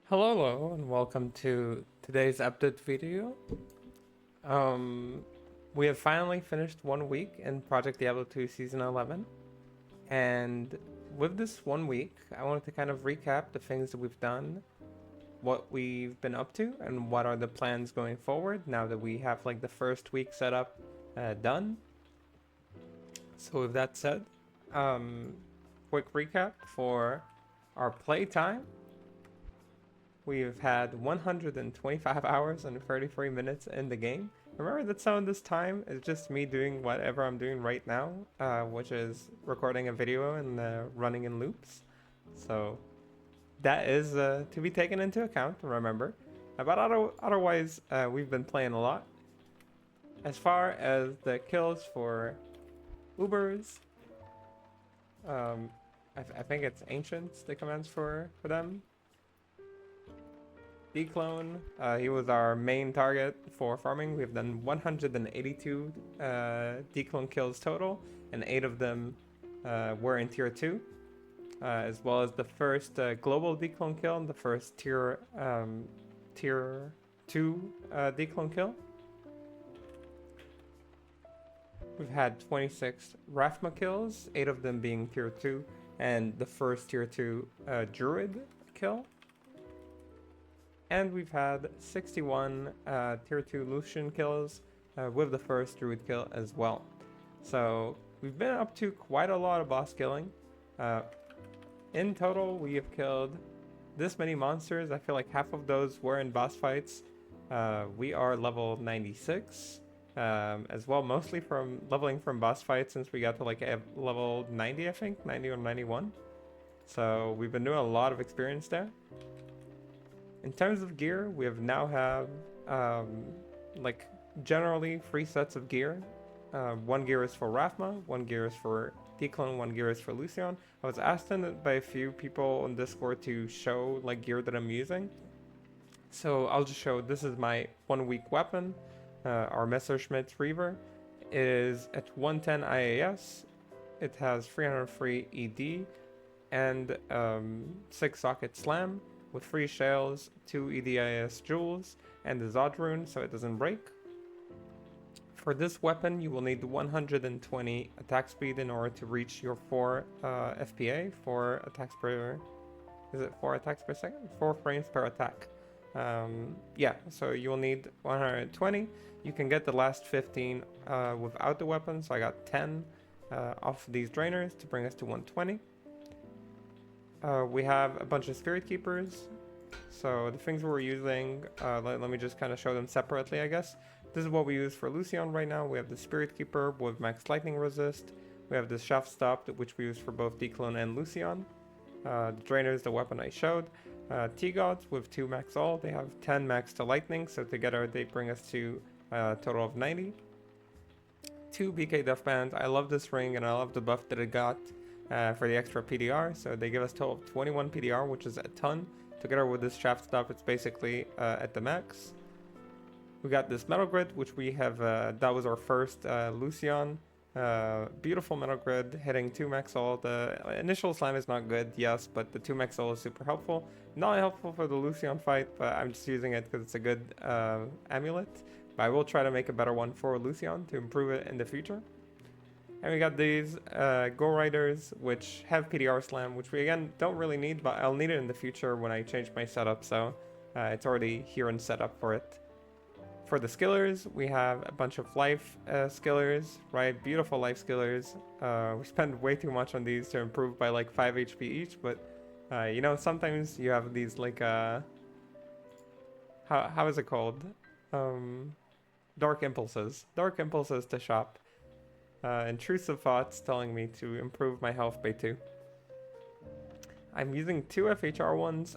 Hello, and welcome to today's update video. Um, we have finally finished 1 week in Project Diablo 2 Season 11, and with this 1 week, I wanted to kind of recap the things that we've done, what we've been up to, and what are the plans going forward now that we have like the first week set up done. So with that said, um, quick recap for our playtime. We've had 125 hours and 33 minutes in the game. Remember that some of this time is just me doing whatever I'm doing right now, which is recording a video and running in loops. So that is to be taken into account, remember. But otherwise, we've been playing a lot. As far as the kills for Ubers, um, I think it's Ancients, the commands for them. Declone, he was our main target for farming. We've done 182 Declone kills total, and 8 of them were in tier 2, as well as the first global Declone kill and the first tier 2 Declone kill. We've had 26 Rathma kills, 8 of them being tier 2, and the first tier 2 Druid kill. And we've had 61 tier 2 Lucion kills with the first Druid kill as well. So we've been up to quite a lot of boss killing. In total, we have killed this many monsters. I feel like half of those were in boss fights. We are level 96 as well, mostly from leveling from boss fights since we got to like level 90, I think, 90 or 91. So we've been doing a lot of experience there. In terms of gear, we now have like generally 3 sets of gear. 1 gear is for Rathma, 1 gear is for Declone, 1 gear is for Lucion. I was asked by a few people on Discord to show like gear that I'm using. So I'll just show, this is my 1-week weapon. Our Messerschmitt Reaver is at 110 IAS. It has 303 ED and 6 socket slam, with 3 shells, 2 EDIS jewels, and the Zod rune so it doesn't break. For this weapon, you will need 120 attack speed in order to reach your 4 FPA, 4 attacks per... Is it 4 attacks per second? 4 frames per attack. Yeah, so you will need 120. You can get the last 15 without the weapon, so I got 10 off these drainers to bring us to 120. We have a bunch of Spirit Keepers. So the things we're using, let me just kind of show them separately, I guess. This is what we use for Lucion right now. We have the Spirit Keeper with max lightning resist. We have the Shaft Stop, which we use for both Declone and Lucion. The Drainer is the weapon I showed. T-Gods with 2 max all. They have 10 max to lightning, so together they bring us to a total of 90. 2 BK Death Bands. I love this ring and I love the buff that it got for the extra PDR. So they give us a total of 21 PDR, which is a ton. Together with this Shaft Stop, it's basically at the max. We got this Metal Grid, which we have, that was our first Lucion. Beautiful Metal Grid, hitting 2 max all. The initial slam is not good, yes, but the 2 max all is super helpful. Not helpful for the Lucion fight, but I'm just using it because it's a good amulet. But I will try to make a better one for Lucion to improve it in the future. And we got these Go Riders, which have PDR Slam, which we again don't really need, but I'll need it in the future when I change my setup, so it's already here and set up for it. For the skillers, we have a bunch of life skillers, right? Beautiful life skillers. We spend way too much on these to improve by like 5 HP each, but you know, sometimes you have these like, how is it called? Dark impulses. Dark impulses to shop. Intrusive thoughts telling me to improve my health by 2. I'm using 2 FHR ones,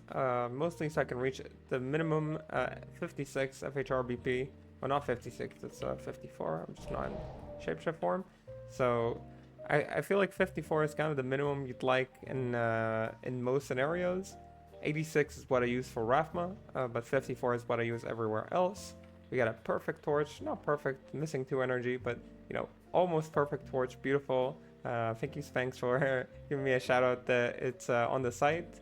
mostly so I can reach the minimum 56 FHR BP. Well, not 56, it's 54. I'm just not in shapeshift form. So I feel like 54 is kind of the minimum you'd like in most scenarios. 86 is what I use for Rathma, but 54 is what I use everywhere else. We got a perfect torch, not perfect, missing 2 energy, but you know, almost perfect torch, beautiful. Thank you, Spanx, for giving me a shout out that it's on the site.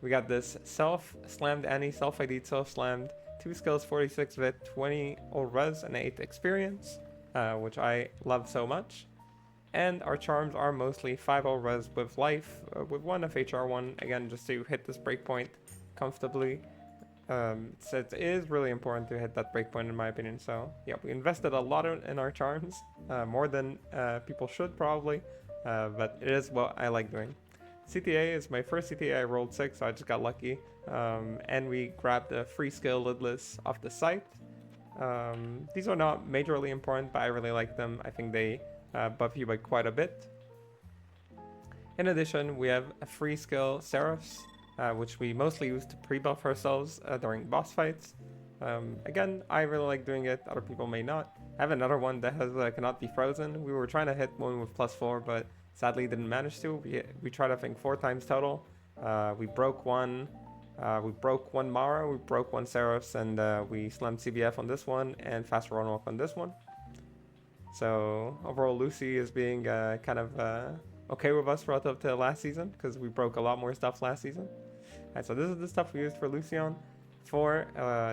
We got this self-slammed Annie, self-ID'd, self-slammed, 2 skills, 46 vit, 20 ult res, and 8 experience, which I love so much. And our charms are mostly 5 ult res with life, with 1 FHR1, again, just to hit this breakpoint comfortably. So it is really important to hit that breakpoint in my opinion. So yeah, we invested a lot in our charms, more than people should probably, but it is what I like doing. CTA is my first CTA. I rolled 6, so I just got lucky, and we grabbed a free skill lidless off the site. These are not majorly important, but I really like them. I think they buff you by quite a bit. In addition, we have a free skill Seraphs, which we mostly use to pre-buff ourselves during boss fights. Again, I really like doing it, other people may not. I have another one that has cannot be frozen. We were trying to hit one with +4, but sadly didn't manage to. We tried I think 4 times total. We broke one Mara, we broke 1 Seraphs, and we slammed CBF on this one and fast run walk on this one. So overall Lucy is being kind of okay with us relative to last season, because we broke a lot more stuff last season. Alright, so this is the stuff we used for Lucion. For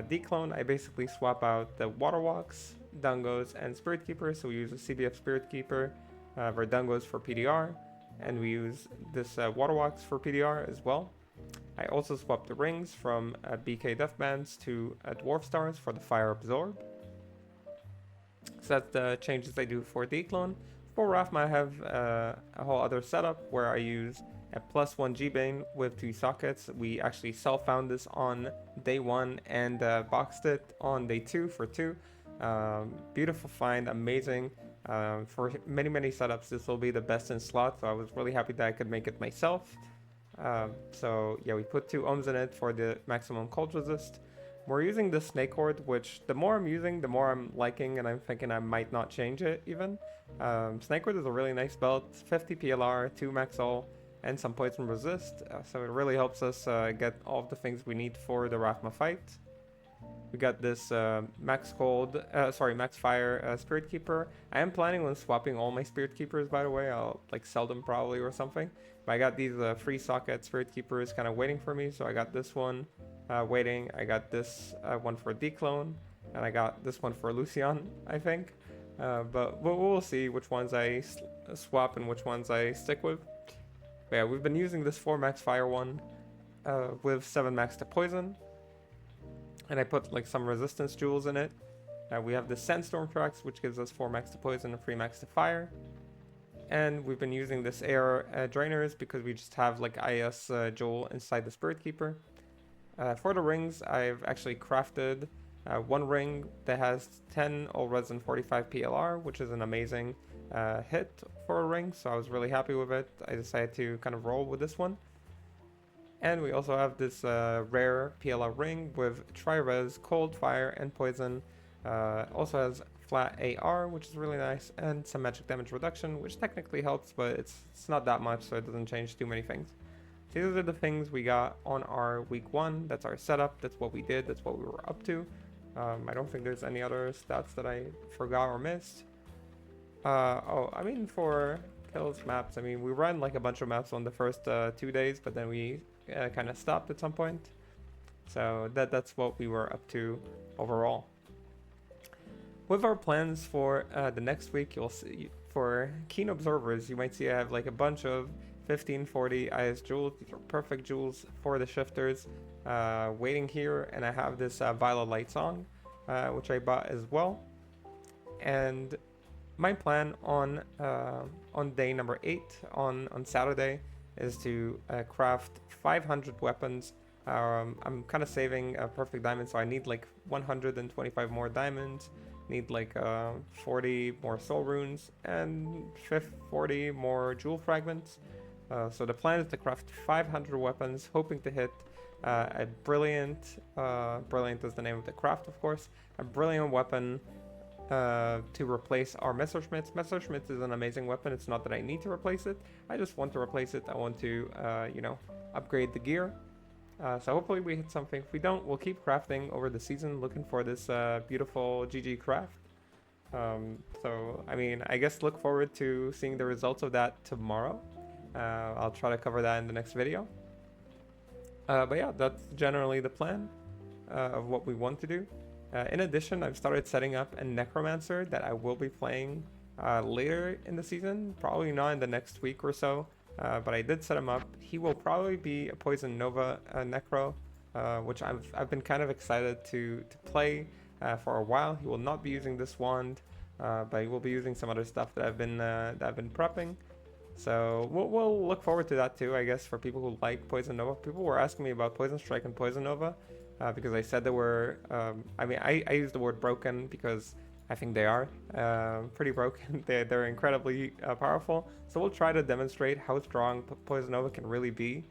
declone, I basically swap out the Water Walks, Dungos, and Spirit Keeper. So we use a CBF Spirit Keeper for Dungos for PDR, and we use this Water Walks for PDR as well. I also swapped the rings from BK Deathbands to Dwarf Stars for the Fire Absorb. So that's the changes I do for declone. For Rathma, I have a whole other setup where I use a +1 G-Bane with 2 sockets. We actually self-found this on day 1 and boxed it on day 2 for 2. Beautiful find, amazing. For many setups, this will be the best in slot, so I was really happy that I could make it myself. So yeah, we put 2 ohms in it for the maximum cold resist. We're using the Snake Horde, which the more I'm using, the more I'm liking, and I'm thinking I might not change it even. Snake Horde is a really nice belt, 50 PLR, 2 max ult, and some poison resist, so it really helps us get all of the things we need for the Rathma fight. We got this max fire Spirit Keeper. I am planning on swapping all my Spirit Keepers, by the way. I'll like sell them probably or something. But I got these free socket Spirit Keepers kind of waiting for me, so I got this one waiting. I got this one for declone, and I got this one for Lucion, I think. But we'll see which ones I swap and which ones I stick with. But yeah, we've been using this 4 max fire one with 7 max to poison. And I put like some resistance jewels in it. We have the Sandstorm tracks, which gives us 4 max to poison and 3 max to fire. And we've been using this air drainers because we just have like IS jewel inside the Spirit Keeper. For the rings, I've actually crafted 1 ring that has 10 ult res and 45 PLR, which is an amazing hit for a ring, so I was really happy with it. I decided to kind of roll with this one. And we also have this rare PLR ring with Tri-Res, Cold, Fire, and Poison. Also has flat AR, which is really nice, and some magic damage reduction, which technically helps, but it's not that much, so it doesn't change too many things. So these are the things we got on our week 1. That's our setup. That's what we did. That's what we were up to. I don't think there's any other stats that I forgot or missed. I mean, for kills maps, I mean, we ran like a bunch of maps on the first 2 days, but then we kind of stopped at some point. So that's what we were up to overall. With our plans for the next week, you'll see, for keen observers, you might see I have like a bunch of 1540 IS jewels. These are perfect jewels for the shifters waiting here, and I have this Violet Light Song, which I bought as well. And my plan on day number 8 on Saturday is to craft 500 weapons. I'm kind of saving a perfect diamond, so I need like 125 more diamonds, need like 40 more soul runes, and 40 more jewel fragments. So the plan is to craft 500 weapons, hoping to hit a brilliant is the name of the craft, of course, a brilliant weapon to replace our Messerschmitt. Messerschmitt is an amazing weapon. It's not that I need to replace it. I just want to replace it. I want to, upgrade the gear. So hopefully we hit something. If we don't, we'll keep crafting over the season, looking for this beautiful GG craft. So, I mean, I guess look forward to seeing the results of that tomorrow. I'll try to cover that in the next video. But yeah, that's generally the plan of what we want to do. In addition, I've started setting up a necromancer that I will be playing later in the season, probably not in the next week or so, but I did set him up. He will probably be a Poison Nova necro, which I've been kind of excited to play for a while. He will not be using this wand, but he will be using some other stuff that I've been prepping. So we'll look forward to that too, I guess, for people who like Poison Nova. People were asking me about Poison Strike and Poison Nova because I said they were. I mean, I use the word broken because I think they are pretty broken. They're incredibly powerful. So we'll try to demonstrate how strong Poison Nova can really be.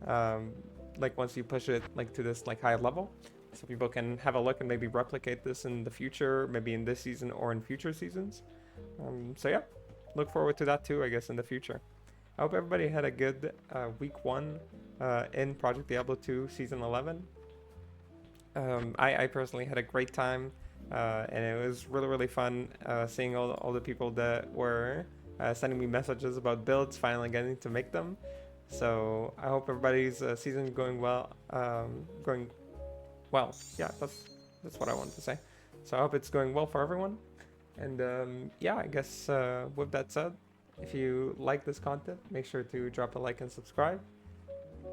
Like once you push it like to this like high level, so people can have a look and maybe replicate this in the future, maybe in this season or in future seasons. So yeah, look forward to that too, I guess, in the future. I hope everybody had a good week 1 in Project Diablo 2 Season 11. I personally had a great time, and it was really fun seeing all the people that were sending me messages about builds, finally getting to make them. So I hope everybody's season going well. Going well. Yeah, that's what I wanted to say. So I hope it's going well for everyone. And yeah, I guess with that said, if you like this content, make sure to drop a like and subscribe.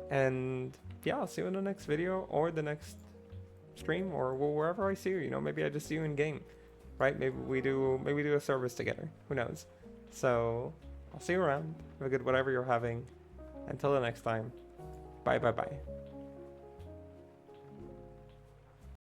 And yeah, I'll see you in the next video or the next stream or wherever I see you. You know, maybe I just see you in game, right? Maybe we do a service together. Who knows? So I'll see you around. Have a good whatever you're having. Until the next time. Bye.